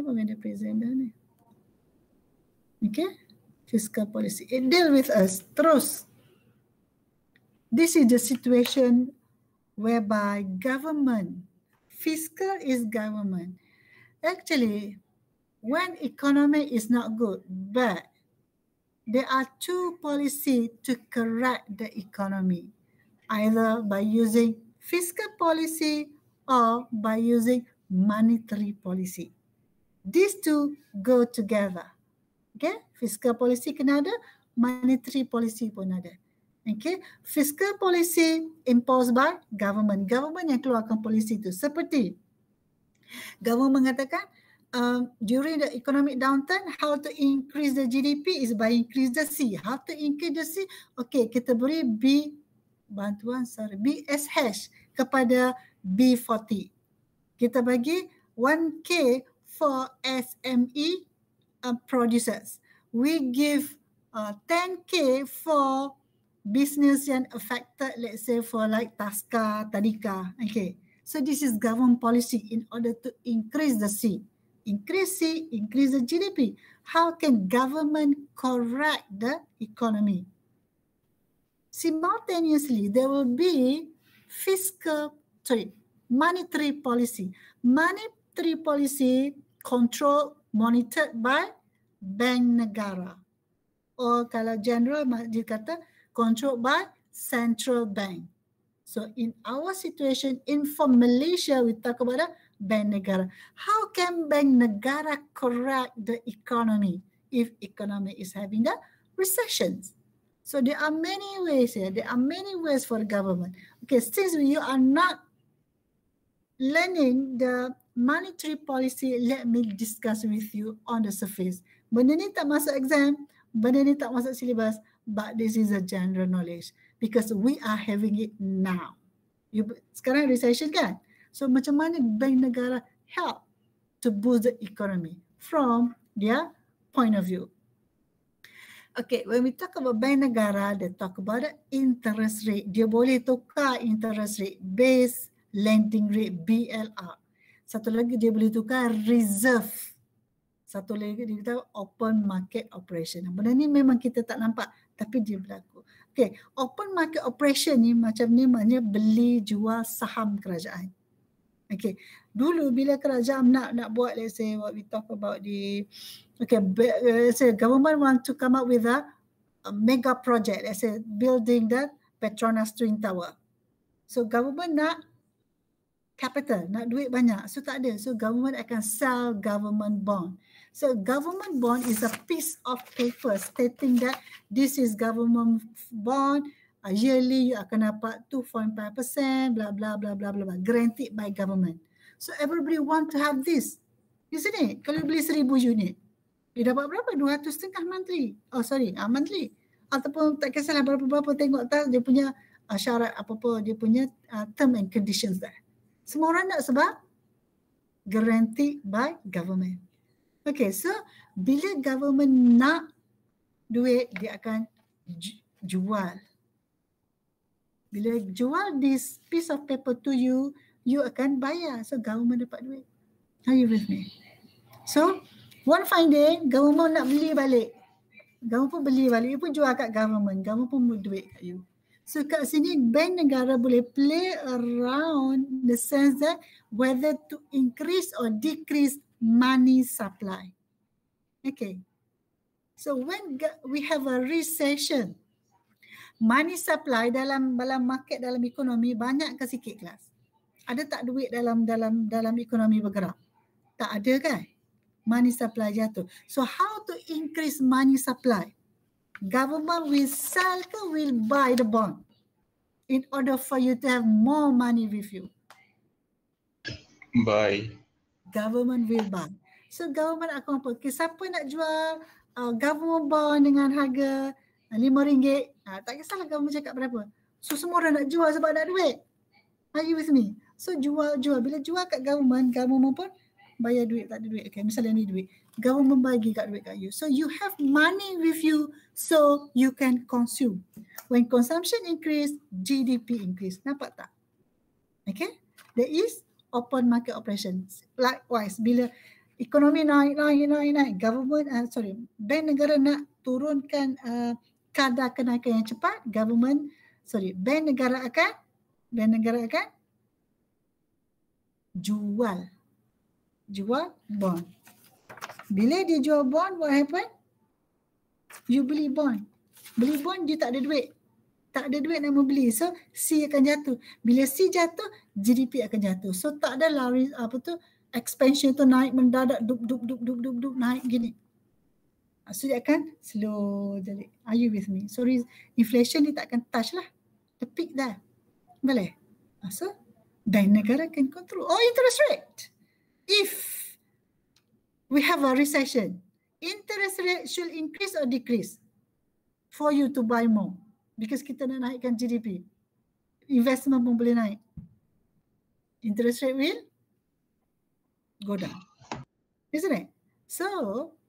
pun ada presenter ni. Okay, fiscal policy. It deal with us terus. This is the situation whereby government, fiscal is government. Actually, when economy is not good, but there are two policies to correct the economy, either by using fiscal policy or by using monetary policy. These two go together. Okay, fiscal policy kena ada, monetary policy pun ada. Okay, fiscal policy imposed by government. Government yang keluarkan polisi itu. Seperti government mengatakan during the economic downturn, how to increase the GDP is by increase the C. How to increase the C? Okay, kita beri BSH kepada B40. Kita bagi 1K for SME producers. We give 10K for business yang affected, let's say for like Tasca, Tadika. Okay, so this is government policy in order to increase the C. Increase C, increase the GDP. How can government correct the economy? Simultaneously, there will be monetary policy. Monetary policy monitored by Bank Negara. Or kalau general dia kata controlled by central bank. So in our situation, for Malaysia, we talk about the Bank Negara. How can Bank Negara correct the economy if economy is having the recessions? So there are many ways here. There are many ways for the government. Okay, since you are not learning the monetary policy, let me discuss with you on the surface. Benda ni tak masuk exam, benda ni tak masuk syllabus, but this is a general knowledge because we are having it now. Sekarang recession kan? So macam mana Bank Negara help to boost the economy from their point of view? Okay, when we talk about Bank Negara, they talk about the interest rate. Dia boleh tukar interest rate, base lending rate, BLR. Satu lagi dia boleh tukar reserve. Satu lagi dia kata open market operation. Benda ni memang kita tak nampak tapi dia berlaku. Okay, open market operation ni macam ni maknanya beli jual saham kerajaan. Okay, dulu bila kerajaan nak buat, let's say what we talk about let's say government want to come up with a mega project, let's say building the Petronas Twin Tower. So government nak capital, nak duit banyak, so tak ada. So government akan sell government bond. So government bond is a piece of paper stating that this is government bond, yearly you akan dapat 2.5%, blah blah blah blah blah, guaranteed by government. So everybody want to have this, isn't it? Kalau beli 1,000 unit, dia dapat berapa? 250 monthly. Monthly. Ataupun tak kisahlah berapa-berapa, tengok tak dia punya syarat apa-apa, dia punya term and conditions there. Semua orang nak sebab guaranteed by government. Okay, so bila government nak duit, dia akan jual. Bila jual this piece of paper to you, you akan bayar. So government dapat duit. Are you with me? So one fine day, government nak beli balik. Government pun beli balik. You pun jual kat government. Government pun buat duit kat you. So kat sini Bank Negara boleh play around the sense that whether to increase or decrease money supply. Okay. So when we have a recession, money supply dalam market, dalam ekonomi banyak ke sikit kelas? Ada tak duit dalam ekonomi bergerak? Tak ada kan? Money supply jatuh. So how to increase money supply? Government will sell ke will buy the bond in order for you to have more money with you? Buy. Government will buy. So government akan apa? Siapa nak jual government bond dengan harga RM5? Tak kisahlah government cakap berapa. So semua orang nak jual sebab nak duit. Are you with me? So jual. Bila jual kat government pun bayar duit, tak ada duit. Okay, misalnya ni duit, government bagi kat duit kat you. So you have money with you so you can consume. When consumption increase, GDP increase. Nampak tak? Okay, there is open market operations. Likewise, bila Ekonomi naik. Government, bank negara nak turunkan kadar kenaikan yang cepat. Bank negara akan jual bond. Bila dia jual bond, what happen? You beli bond. Beli bond, dia tak ada duit. Tak ada duit nak membeli. So, C akan jatuh. Bila C jatuh, GDP akan jatuh. So, tak ada lari, expansion tu naik mendadak, dup, naik gini. So, dia akan slow jadi. Are you with me? So, inflation dia tak akan touch lah. The peak dah. Boleh? So, bank negara can control. Oh, interest rate. If we have a recession, interest rate should increase or decrease for you to buy more. Because kita nak naikkan GDP. Investment pun boleh naik. Interest rate will go down. Isn't it? So,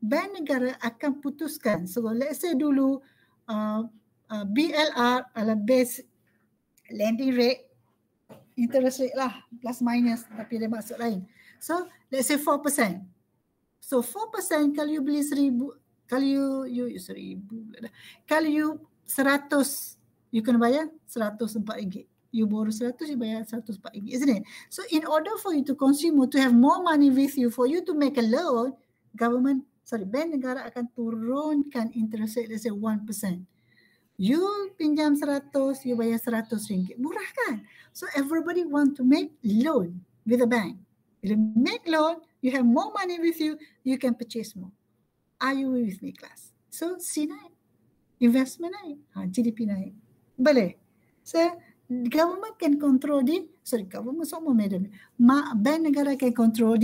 bank negara akan putuskan. So, let's say dulu BLR adalah base lending rate, interest rate lah, plus minus, tapi ada maksud lain. So, let's say 4%. So, 4% kalau you beli 1,000, kalau you 100, you kena bayar RM104. You borrow 100, you bayar RM104, isn't it? So in order for you to consume, to have more money with you, for you to make a loan, bank negara akan turunkan interest rate, let's say 1%. You pinjam 100, you bayar RM100. Murah kan? So everybody want to make loan with a bank. If you make loan, you have more money with you, you can purchase more. Are you with me, class? So C naik. Investment naik, GDP naik. Boleh. So, government can control bank negara can control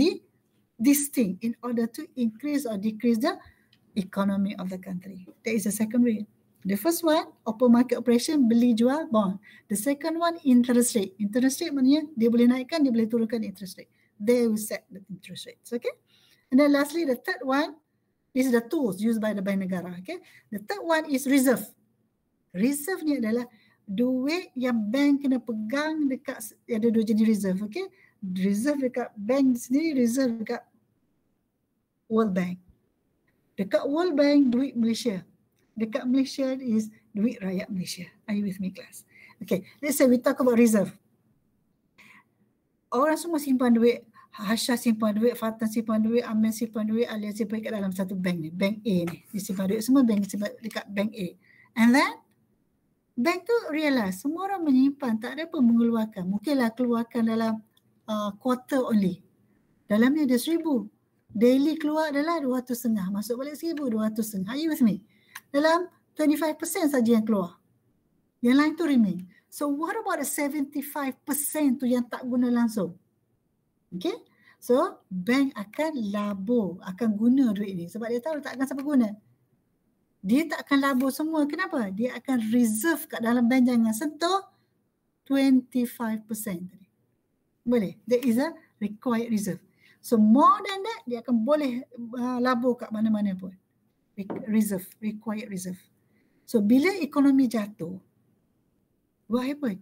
this thing in order to increase or decrease the economy of the country. That is the second way. The first one, open market operation, beli jual bond. The second one, interest rate. Interest rate maknanya dia boleh naikkan, dia boleh turunkan interest rate. They will set the interest rates. Okay. And then lastly, the third one, this is the tools used by the bank negara. Okay. The third one is reserve. Reserve ni adalah duit yang bank kena pegang dekat, ada dua jenis reserve. Okay. Reserve dekat bank sendiri, reserve dekat World Bank. Dekat World Bank, duit Malaysia. Dekat Malaysia is duit rakyat Malaysia. Are you with me, class? Okay. Let's say we talk about reserve. Orang semua simpan duit. Hasha simpan duit, Fatan simpan duit, Amin simpan duit, Alia simpan kat dalam satu bank ni. Bank A ni. Dia simpan duit. Semua bank simpan dekat bank A. And then, bank tu realize semua orang menyimpan. Tak ada pun mengeluarkan. Mungkinlah keluarkan dalam quarter only. Dalamnya ada 1,000. Daily keluar adalah 200.5. Masuk balik 1,000, 200.5. Are you with me? Dalam 25% saja yang keluar. Yang lain tu remain. So what about the 75% tu yang tak guna langsung? Okay, so bank akan labur, akan guna duit ni sebab dia tahu tak akan sampai guna. Dia tak akan labur semua. Kenapa? Dia akan reserve kat dalam bank, jangan sentuh 25% tadi. Boleh? That is a required reserve. So more than that, dia akan boleh labur kat mana-mana pun. Reserve, required reserve. So bila ekonomi jatuh, what happen?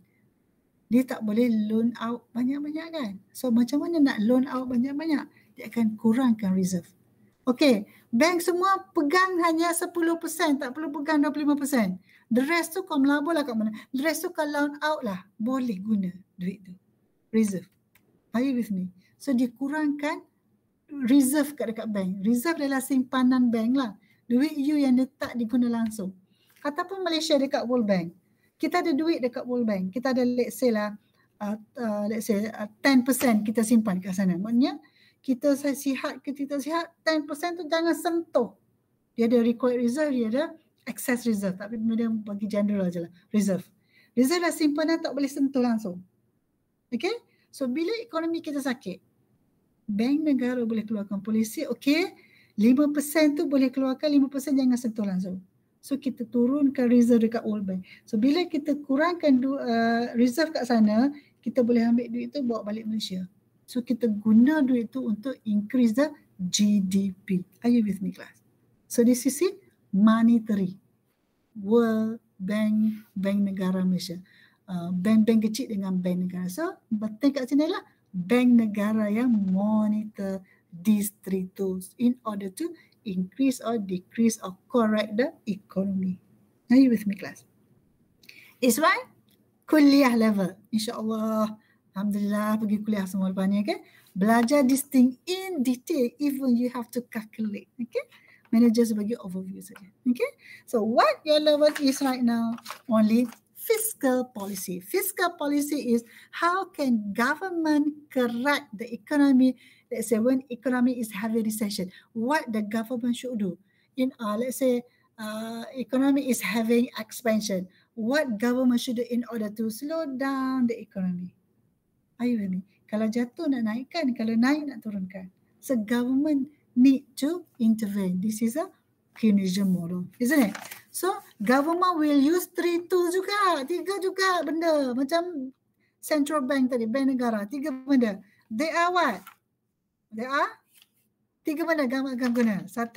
Dia tak boleh loan out banyak-banyak kan. So macam mana nak loan out banyak-banyak? Dia akan kurangkan reserve. Okay, bank semua pegang hanya 10%, tak perlu pegang 25%. The rest tu kau melabur lah kat mana. The rest tu kau loan out lah. Boleh guna duit tu. Reserve. Are you with me? So dia kurangkan reserve kat dekat bank. Reserve adalah simpanan bank lah. Duit you yang dia tak diguna langsung. Ataupun Malaysia dekat World Bank. Kita ada duit dekat World Bank. Kita ada let's say 10% kita simpan kat sana. Maksudnya kita sihat, 10% tu jangan sentuh. Dia ada required reserve, dia ada excess reserve. Tapi dia bagi general je lah. Reserve. Reserve dah simpanan tak boleh sentuh langsung. Okay? So bila ekonomi kita sakit, bank negara boleh keluarkan polisi. Okay? 5% tu boleh keluarkan, 5% jangan sentuh langsung. So kita turunkan reserve dekat World Bank. So bila kita kurangkan reserve kat sana, kita boleh ambil duit tu bawa balik Malaysia. So kita guna duit tu untuk increase the GDP. Are you with me, class? So this is it, monetary. World Bank, bank negara Malaysia. Bank-bank kecil dengan bank negara. So penting kat sini lah bank negara yang monitor these three tools in order to increase or decrease or correct the economy. Are you with me, class? It's right? Kuliah level. InsyaAllah. Alhamdulillah pergi kuliah semua lepas ni, okay? Belajar this thing in detail, even you have to calculate, okay? Mana just bagi overview saja, okay? So what your level is right now? Only fiscal policy. Fiscal policy is how can government correct the economy. Let's say when economy is having recession, what the government should do. In let's say economy is having expansion, what government should do in order to slow down the economy. Are you with me? Kalau jatuh nak naikkan, kalau naik nak turunkan. So government need to intervene. This is a Keynesian model, isn't it? So government will use 3 tools juga, 3 juga benda. Macam central bank tadi, bank negara, 3 benda. They are what? They are 3 benda government akan guna. 1,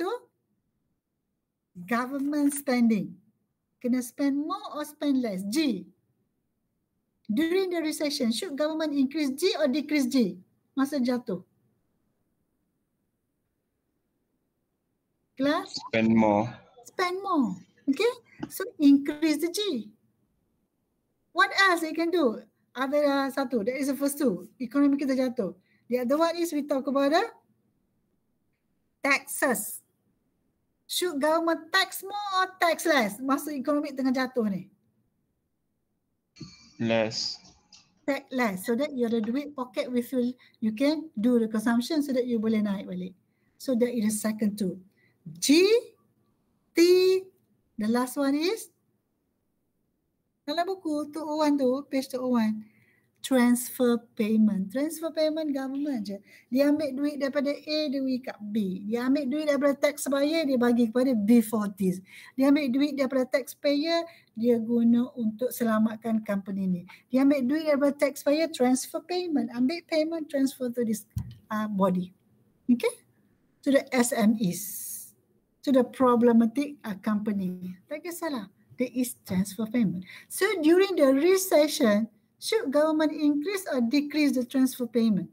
government spending. Kena spend more or spend less? G. During the recession, should government increase G or decrease G? Masa jatuh. Class? Spend more. Spend more. Okay? So increase the G. What else they can do? Other satu. That is the first two. Economy kita jatuh. The other one is we talk about the taxes. Should government tax more or tax less? Masa ekonomi tengah jatuh ni. Less. Tax less. So that your duit pocket with you can do the consumption so that you boleh naik balik. So that is the second tool. G, T, the last one is dalam buku 201 tu, page 201, transfer payment. Transfer payment government je. Dia ambil duit daripada A, dia bagi kat B. Dia ambil duit daripada taxpayer, dia bagi kepada B40s. Dia ambil duit daripada taxpayer, dia guna untuk selamatkan company ni. Dia ambil duit daripada taxpayer, transfer payment. Ambil payment, transfer to this body. Okay? To the SMEs. To the problematic company. Tak kisahlah. There is transfer payment. So during the recession, should government increase or decrease the transfer payment?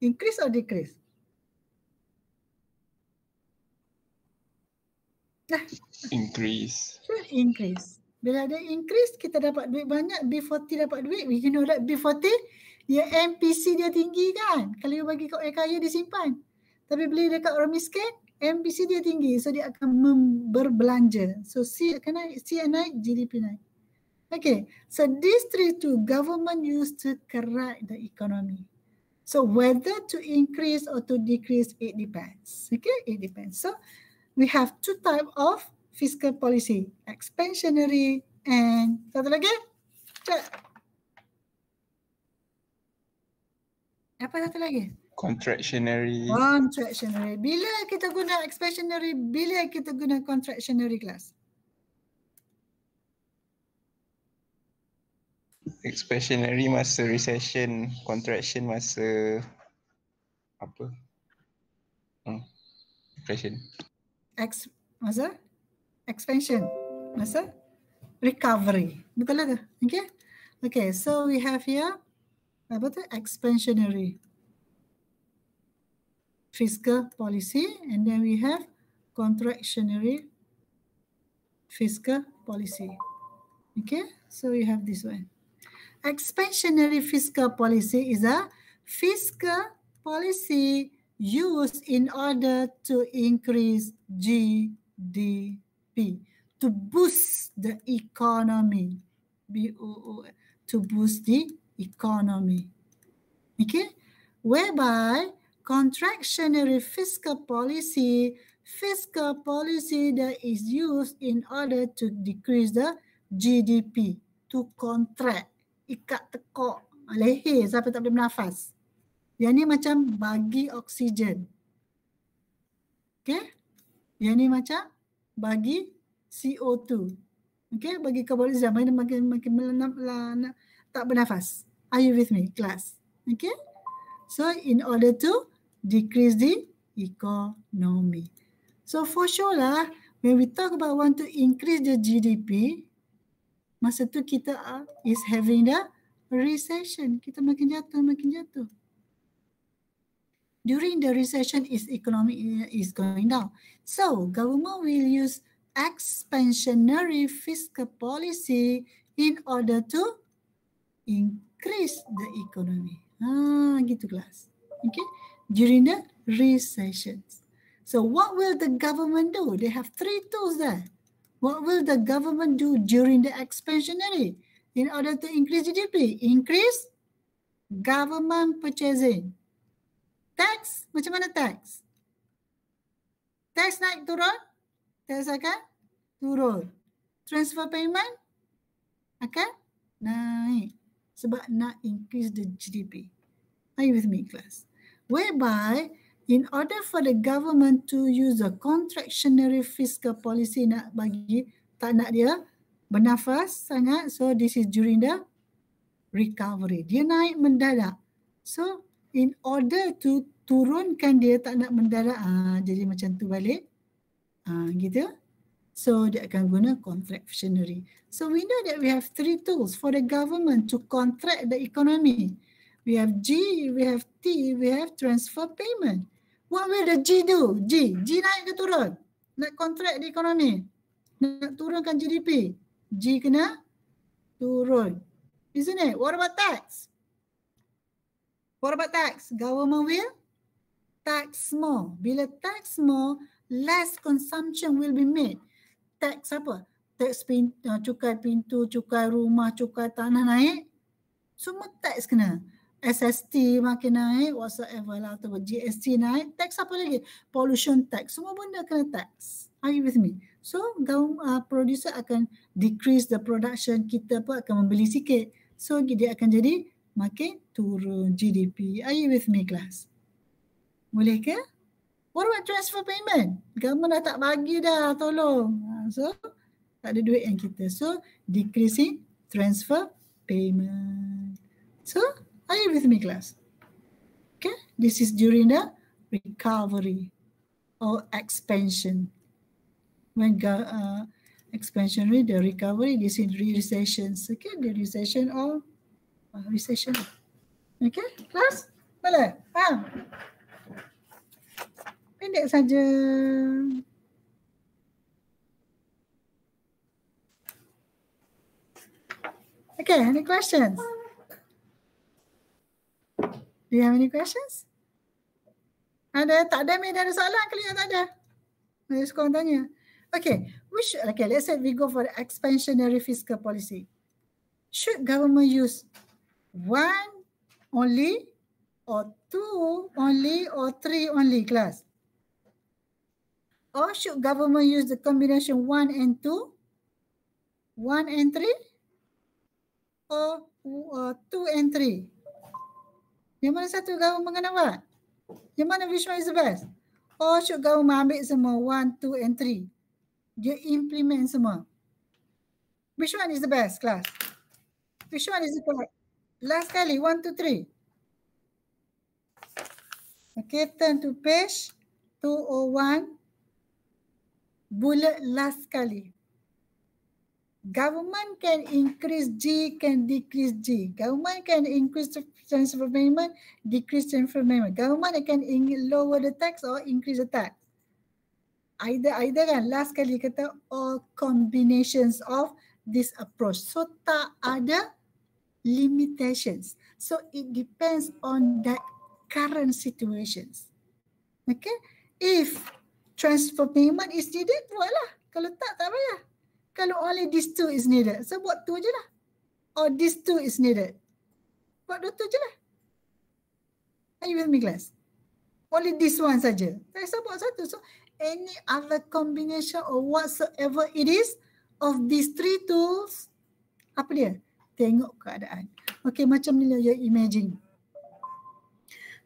Increase or decrease? Increase. Should increase. Bila ada increase, kita dapat duit banyak. B40 dapat duit. We know that B40, dia MPC dia tinggi kan. Kalau you bagi kat orang kaya, dia simpan. Tapi beli dekat orang miskin, MPC dia tinggi. So dia akan berbelanja. So C akan naik, C naik, GDP naik. Okay. So these 3 tools government used to correct the economy. So whether to increase or to decrease, it depends. Okay, it depends. So we have 2 types of fiscal policy, expansionary and satu lagi? Cek. Apa satu lagi? Contractionary. Contractionary. Bila kita guna expansionary, bila kita guna contractionary class? Expansionary masa recession, contraction masa apa? Depression. Masa expansion, masa recovery. Betul lah ke? Okay. Okay, so we have here apa tu? Expansionary fiscal policy, and then we have contractionary fiscal policy. Okay, so we have this one. Expansionary fiscal policy is a fiscal policy used in order to increase GDP, to boost the economy, to boost the economy. Okay, whereby contractionary fiscal policy that is used in order to decrease the GDP, to contract, ikat tekuk, leher sampai tak boleh bernafas. Yang ni macam bagi oksigen. Okay, yang ni macam bagi CO2. Okay, bagi karbon dioksida makin tak bernafas. Are you with me, class? Okay, so in order to decrease the economy. So for sure lah, when we talk about want to increase the GDP, Masa tu kita is having the recession. Kita makin jatuh, makin jatuh. During the recession, its economy is going down. So government will use expansionary fiscal policy in order to increase the economy. Gitu kelas. Okay. During the recessions. So what will the government do? They have three tools there. What will the government do during the expansionary in order to increase GDP? Increase government purchasing. Tax, macam mana tax? Tax naik turun? Tax akan turun. Transfer payment akan naik. Sebab nak increase the GDP. Are you with me, class? Whereby, in order for the government to use a contractionary fiscal policy, nak bagi, tak nak dia bernafas sangat. So, this is during the recovery. Dia naik mendadak. So, in order to turunkan dia tak nak mendadak, jadi macam tu balik. Gitu. So, dia akan guna contractionary. So, we know that we have three tools for the government to contract the economy. We have G, we have T, we have transfer payment. What will the G do? G naik ke turun? Nak contract the economy. Nak turunkan GDP. G kena turun. Isn't it? What about tax? What about tax? Government will tax more. Bila tax more, less consumption will be made. Tax apa? Tax cukai pintu, cukai rumah, cukai tanah naik. Semua tax kena. SST makin naik, whatsoever lah, atau GST naik. Tax apa lagi? Pollution tax. Semua benda kena tax. Are you with me? So, producer akan decrease the production. Kita pun akan membeli sikit. So, dia akan jadi makin turun GDP. Are you with me, class? Boleh ke? What about transfer payment? Government dah tak bagi dah, tolong. So, tak ada duit yang kita. So, decreasing transfer payment. So, are you with me, class? Okay, this is during the recovery or expansion. When expansionary, the recovery, this is recessions. Okay, the recession or recession. Okay, class? Boleh? Faham? Pendek saja. Okay, any questions? Do you have any questions? Ada? Tak ada? Ada soalan? Kalian tak ada? Ada sekolah tanya. Okay, let's say we go for the expansionary fiscal policy. Should government use one only or two only or three only, class? Or should government use the combination 1 and 2, 1 and 3, or 2 and 3? Yang mana satu government kena buat? Yang mana, which one is the best? Or should government ambil semua 1, 2 and 3? Dia implement semua. Which one is the best, class? Which one is the correct? Last kali, 1, 2, 3. Okay, turn to page 201. Bullet last kali. Government can increase G, can decrease G. Government can increase transfer payment, decrease transfer payment. Government can lower the tax or increase the tax. Either kan, last kali kata all combinations of this approach. So tak ada limitations. So it depends on that current situations. Okay, if transfer payment is needed, buatlah. Kalau tak payah. Kalau only these two is needed, so buat tu je lah. Or these two is needed, buat dua tu je lah. Are you with me, class? Only this one saja. Saya buat satu. So any other combination or whatsoever it is of these three tools, apa dia? Tengok keadaan. Okay, macam ni you imagine.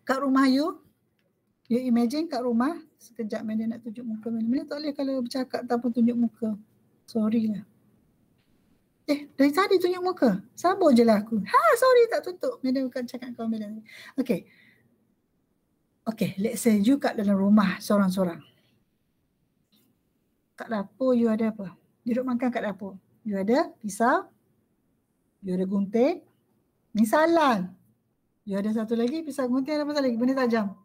Kat rumah you imagine kat rumah. Sekejap Menda nak tunjuk muka. Menda tak boleh kalau bercakap tanpa tunjuk muka. Sorry lah. Dari tadi tunjuk muka. Sabar je lah aku. Sorry tak tutup. Menda bukan cakap kau Menda. Okay, let's say you kat dalam rumah seorang-seorang. Kat dapur you ada apa? Duduk makan kat dapur. You ada pisau, You ada gunting, ni salah. You ada satu lagi, pisau gunting ada apa lagi? Benda tajam.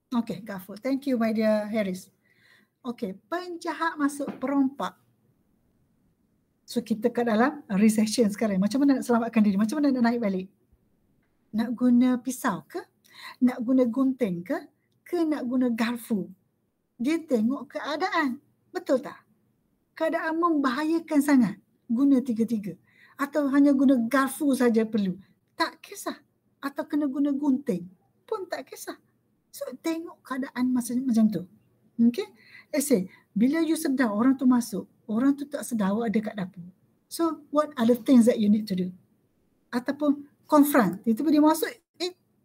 Okay, Gafur. Thank you, my dear Harris. Okay, penjahat masuk perompak. So, kita kat dalam recession sekarang. Macam mana nak selamatkan diri? Macam mana nak naik balik? Nak guna pisau ke? Nak guna gunting ke? Ke nak guna garfu? Dia tengok keadaan. Betul tak? Keadaan membahayakan sangat. Guna tiga-tiga. Atau hanya guna garfu saja perlu. Tak kisah. Atau kena guna gunting pun tak kisah. So, tengok keadaan macam tu. Okay? Let's say, bila you sedar orang tu masuk, orang tu tak sedar awak ada kat dapur. So, what are the things that you need to do? Ataupun confront. Itu dia masuk,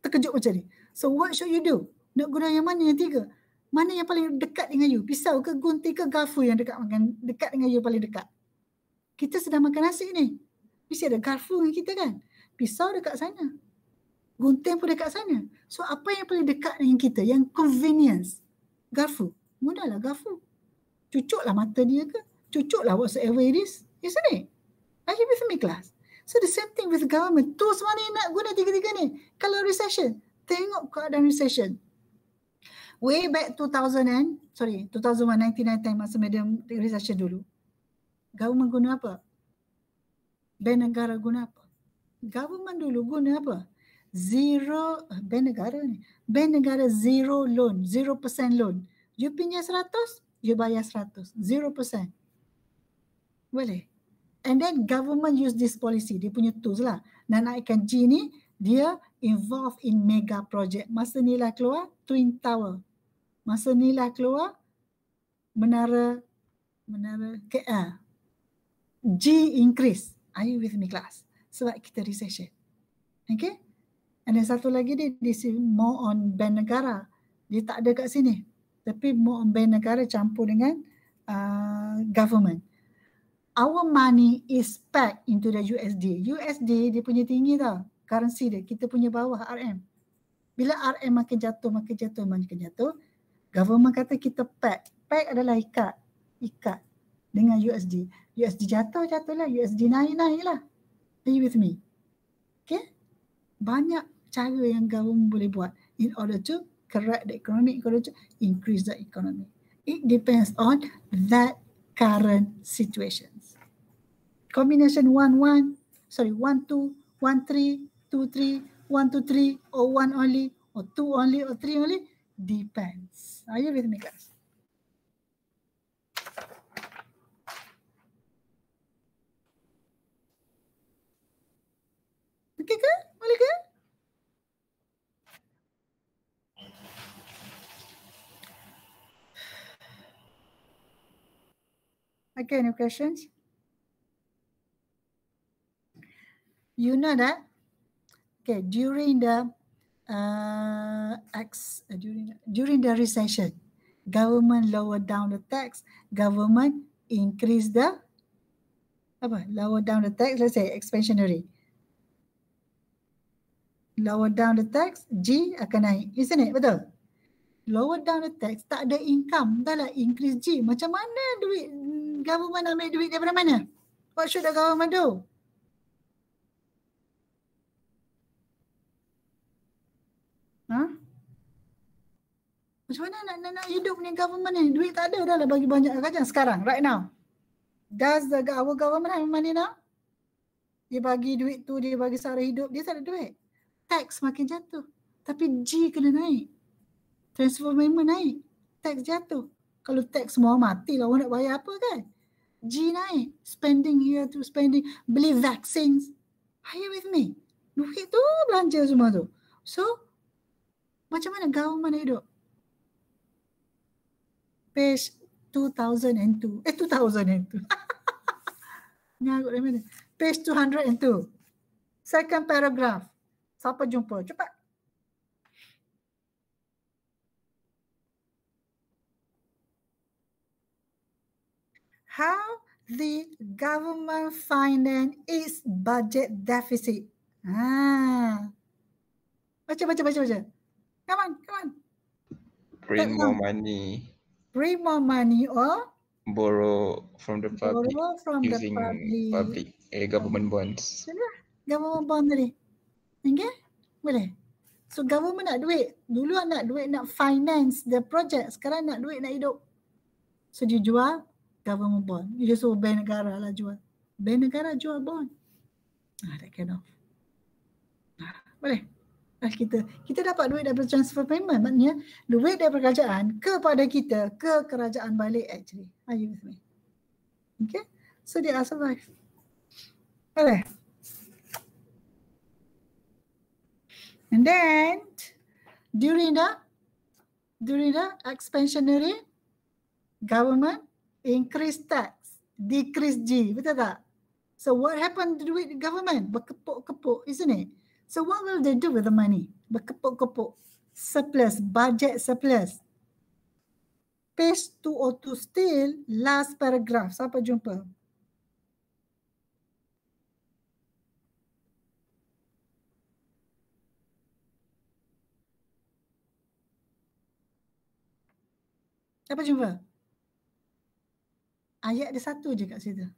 terkejut macam ni. So, what should you do? Nak guna yang mana yang tiga? Mana yang paling dekat dengan you? Pisau ke, gunting ke, garfu yang dekat dengan you paling dekat? Kita sedang makan nasi ni. Mesti ada garfu dengan kita kan? Pisau dekat sana. Gunting pun dekat sana. So, apa yang paling dekat dengan kita? Yang convenience. Garfu. Gunalah garfu. Cucuklah mata dia ke? Cucuklah whatsoever it is. Isn't it? Are you with me, class? So, the same thing with government. Tools mana yang nak guna tiga-tiga ni? Kalau recession, tengok keadaan recession. Way back 2001, 1999 time masa medium recession dulu. Government guna apa? Bank negara guna apa? Government dulu guna apa? Bank negara zero loan, 0% loan. You pinjam 100, you bayar 100, 0%. Boleh. And then government use this policy, dia punya tools lah. Nak naikkan G ni, dia involved in mega project. Masa ni lah keluar Twin Tower. Masa ni lah keluar menara KL. G increase. Are you with me, class? Sebab kita recession. Okay? And then satu lagi dia more on bank negara. Dia tak ada kat sini. Tapi more on bank negara campur dengan government. Our money is packed into the USD. USD dia punya tinggi tau. Currency dia. Kita punya bawah RM. Bila RM makin jatuh, government kata kita pack. Pack adalah ikat dengan USD. USD jatuhlah. USD naik lah. Are you with me? Okay? Banyak cara yang government boleh buat in order to correct the economy, in order to increase the economy. It depends on that current situations. Combination 1-1, 1-2, 1-3, 2-3, 1-2-3, or 1 only, or 2 only, or 3 only, depends. Are you with me, guys? Okay ke? Boleh ke? Okay, any questions? You know that, okay, during the recession, government lower down the tax, government increase the lower down the tax, let's say expansionary. Lower down the tax, G akan naik, isn't it? Betul? Lower down the tax, tak ada income, dah lah increase G. Macam mana duit government ambil duit daripada mana? What should the government do? Macam mana nak hidup ni government ni? Duit tak ada dah lah bagi banyak kerajaan sekarang, right now. Does our government have money now? Dia bagi duit tu, dia bagi sara hidup, dia tak ada duit. Tax makin jatuh. Tapi G kena naik. Transfer payment naik. Tax jatuh. Kalau tax semua mati lah, orang nak bayar apa kan? G naik. Spending here to spending. Beli vaccines. Are you with me? Duit tu belanja semua tu. So, macam mana government nak hidup? Page 2002. 2002. Ngarut dari mana? Page 202. Second paragraph. Siapa jumpa? Cepat. How the government finance its budget deficit. Baca. Come on. Print more money. Print more money or borrow from the public Borrow from the using public. government bonds. Sudah, government bond tadi. Okay? Boleh? So government nak duit. Dulu nak duit nak finance the project. Sekarang nak duit nak hidup. So dia jual government bond. Dia suruh bank negara lah jual. Bank negara jual bond. That kind of. Boleh? Kita dapat duit daripada transfer payment. Maknanya duit daripada kerajaan kepada kita, ke kerajaan balik actually. Are you with me? Okay? So they are survive. Boleh? And then during the expansionary, government increase tax, decrease G. Betul tak? So what happened to duit government? Berkepuk-kepuk, isn't it? So what will they do with the money? Berkepuk-kepuk. Surplus, budget surplus. Page 202 still, last paragraph. Siapa jumpa? Siapa jumpa? Ayat ada satu je kat situ.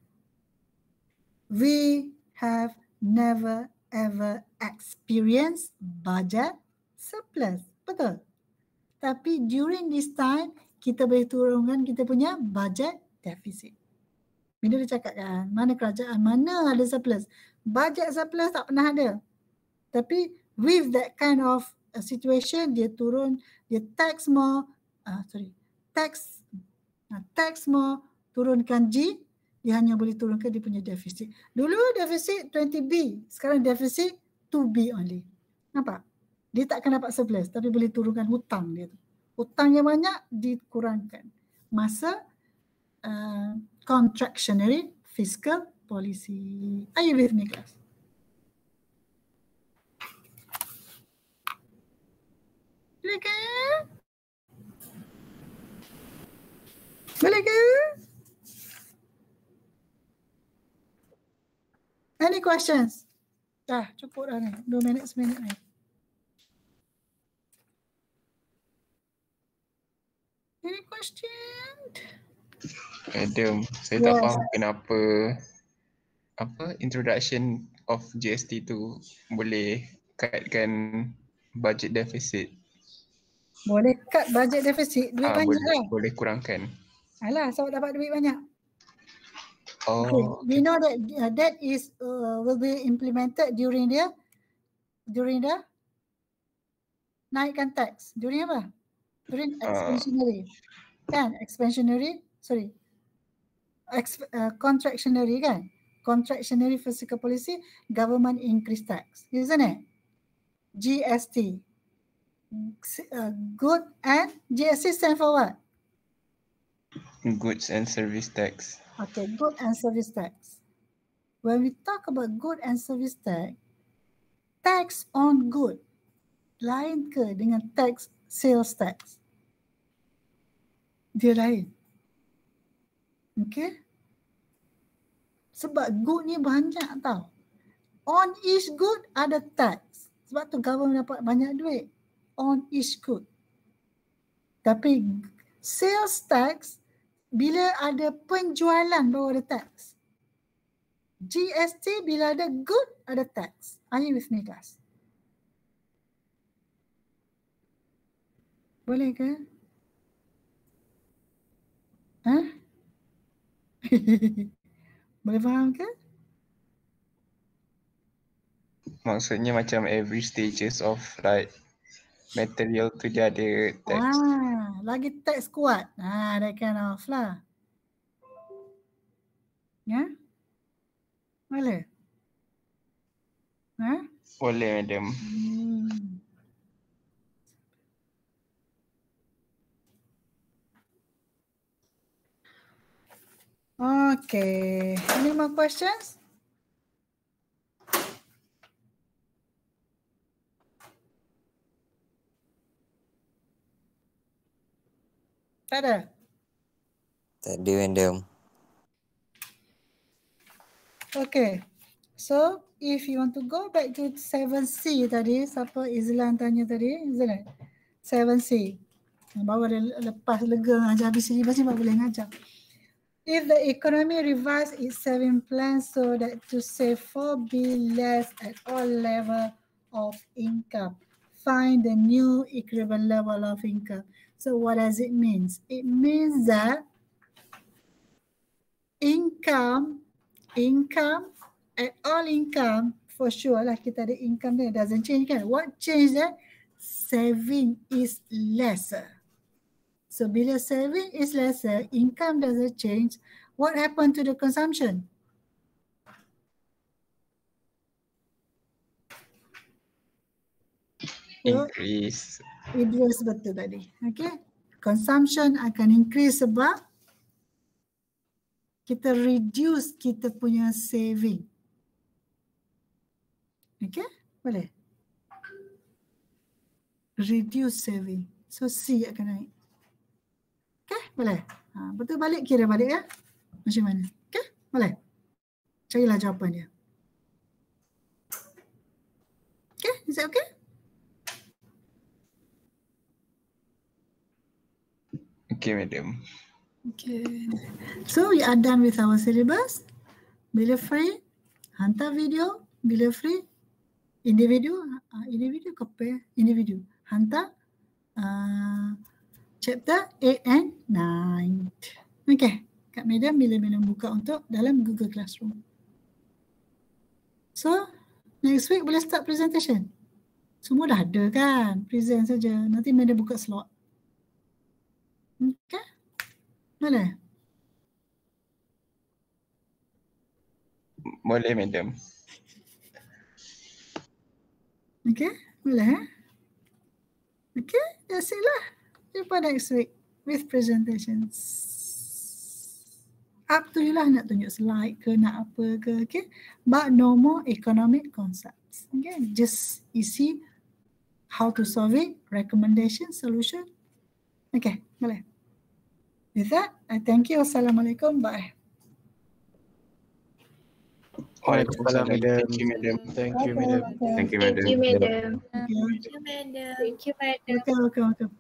We have never ever experienced budget surplus. Betul? Tapi during this time, kita boleh turunkan kita punya budget deficit. Bila dia cakap kan, mana kerajaan, mana ada surplus. Budget surplus tak pernah ada. Tapi with that kind of situation, dia turun, dia tax more, tax more, turunkan G, dia hanya boleh turunkan dia punya deficit. Dulu deficit 20B, sekarang deficit 2B only. Nampak? Dia tak akan dapat surplus tapi boleh turunkan hutang dia tu. Hutang yang banyak dikurangkan. Masa contractionary fiscal policy. Are you with me, class? Boleh ke? Boleh ke? Any questions? Dah, cukup dah ni. 2 minit, seminit ni. Any question? Madam, saya tak faham kenapa introduction of GST tu boleh cutkan budget deficit. Boleh cut budget deficit, duit banyak lah. Boleh kurangkan. Alah, sebab dapat duit banyak. Oh, okay. We know that that is will be implemented during the naikkan tax. During apa? During expansionary. Kan? Expansionary, sorry. Contractionary kan? Contractionary fiscal policy, government increase tax. Isn't it? GST. Good and GST stand for what? Goods and service tax. Okay, good and service tax. When we talk about good and service tax, tax on good lain ke dengan tax sales tax? Dia lain. Okay? Sebab good ni banyak tau. On each good ada tax. Sebab tu government dapat banyak duit. On each good. Tapi sales tax bila ada penjualan baru ada tax. GST bila ada good ada tax. Are you with me, class? Boleh ke? Huh? Boleh faham ke? Maksudnya macam every stages of like material tu dia ada tax. Lagi tax kuat. That kind of lah. Ya? Boleh? Boleh, madam. Okay. Any more questions? Tak ada? Tak ada, madam. Okay. So, if you want to go back to 7C tadi, siapa Izlan tanya tadi? Izlan? 7C. Baru ada lepas lega ngajar habis syllabus ni baru boleh ngajar. If the economy revised its saving plan so that to save for be less at all level of income, find the new equivalent level of income. So what does it mean? It means that income at all income, for sure lah kita ada income there, doesn't change kan. What changed that? Saving is lesser. So bila saving is lesser, income doesn't change. What happened to the consumption? Increase. Increase betul tadi. Okay. Consumption akan increase sebab kita reduce kita punya saving. Okay. Boleh? Reduce saving. So C akan naik. Okay. Boleh? Betul balik, kira balik ya. Macam mana? Okay. Boleh? Carilah jawapan dia. Okay. Is that okay? Okay, madam. Okay. So we are done with our syllabus. Bila free, hantar video. Bila free, individu copy, individu. Hantar chapter 8 and 9. Okay. Kak Madam bila buka untuk dalam Google Classroom. So, next week boleh start presentation. Semua dah ada kan? Present saja. Nanti Madam buka slot. Okay. Boleh? Boleh, madam. Okay. Boleh? Okay. That's it lah. Jumpa next week with presentations. Up to you lah nak tunjuk slide ke, nak apa ke. Okay. But no more economic concepts. Okay. Just isi how to solve it, recommendation, solution. Okay. Boleh? With that, I thank you. Assalamualaikum. Bye. Waalaikumsalam, madam. Thank you, madam. Thank you, madam. Okay. Thank you, madam. Thank you. Thank you, madam. Welcome.